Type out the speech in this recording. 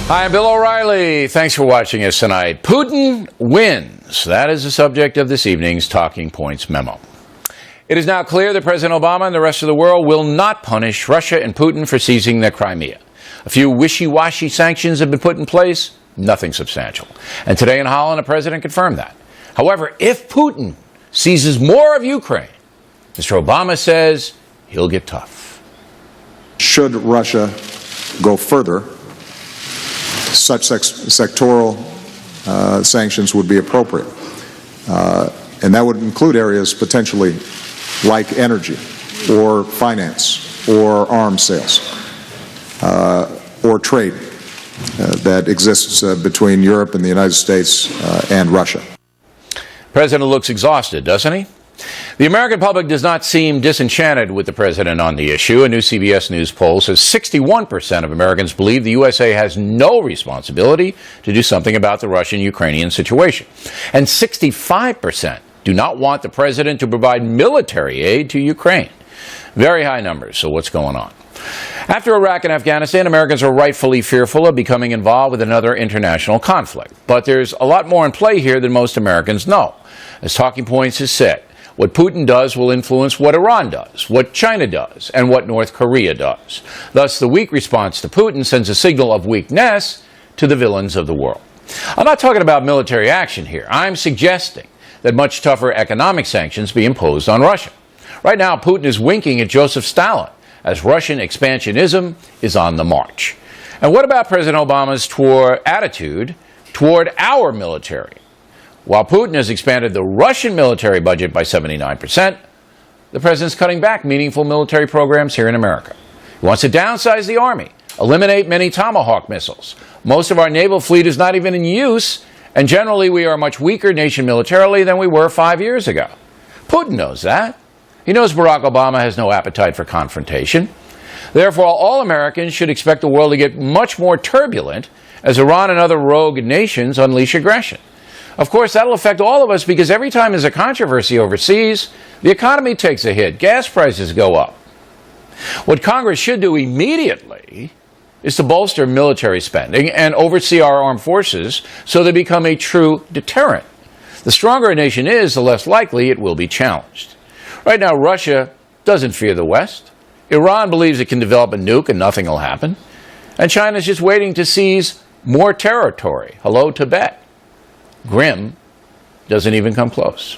Hi, I'm Bill O'Reilly. Thanks for watching us tonight. Putin wins. That is the subject of this evening's Talking Points memo. It is now clear that President Obama and the rest of the world will not punish Russia and Putin for seizing the Crimea. A few wishy-washy sanctions have been put in place, nothing substantial. And today in Holland, the president confirmed that. However, if Putin seizes more of Ukraine, Mr. Obama says he'll get tough. Should Russia go further, such sectoral sanctions would be appropriate. And that would include areas potentially like energy or finance or arms sales or trade that exists between Europe and the United States and Russia. The president looks exhausted, doesn't he? The American public does not seem disenchanted with the president on the issue. A new CBS News poll says 61% of Americans believe the USA has no responsibility to do something about the Russian-Ukrainian situation. And 65% do not want the president to provide military aid to Ukraine. Very high numbers, so what's going on? After Iraq and Afghanistan, Americans are rightfully fearful of becoming involved with another international conflict. But there's a lot more in play here than most Americans know. As Talking Points has said, what Putin does will influence what Iran does, what China does, and what North Korea does. Thus, the weak response to Putin sends a signal of weakness to the villains of the world. I'm not talking about military action here. I'm suggesting that much tougher economic sanctions be imposed on Russia. Right now, Putin is winking at Joseph Stalin as Russian expansionism is on the march. And what about President Obama's attitude toward our military? While Putin has expanded the Russian military budget by 79%, the president's cutting back meaningful military programs here in America. He wants to downsize the Army, eliminate many Tomahawk missiles. Most of our naval fleet is not even in use, and generally we are a much weaker nation militarily than we were 5 years ago. Putin knows that. He knows Barack Obama has no appetite for confrontation. Therefore, all Americans should expect the world to get much more turbulent as Iran and other rogue nations unleash aggression. Of course, that'll affect all of us because every time there's a controversy overseas, the economy takes a hit. Gas prices go up. What Congress should do immediately is to bolster military spending and oversee our armed forces so they become a true deterrent. The stronger a nation is, the less likely it will be challenged. Right now, Russia doesn't fear the West. Iran believes it can develop a nuke and nothing will happen. And China's just waiting to seize more territory. Hello, Tibet. Grim doesn't even come close.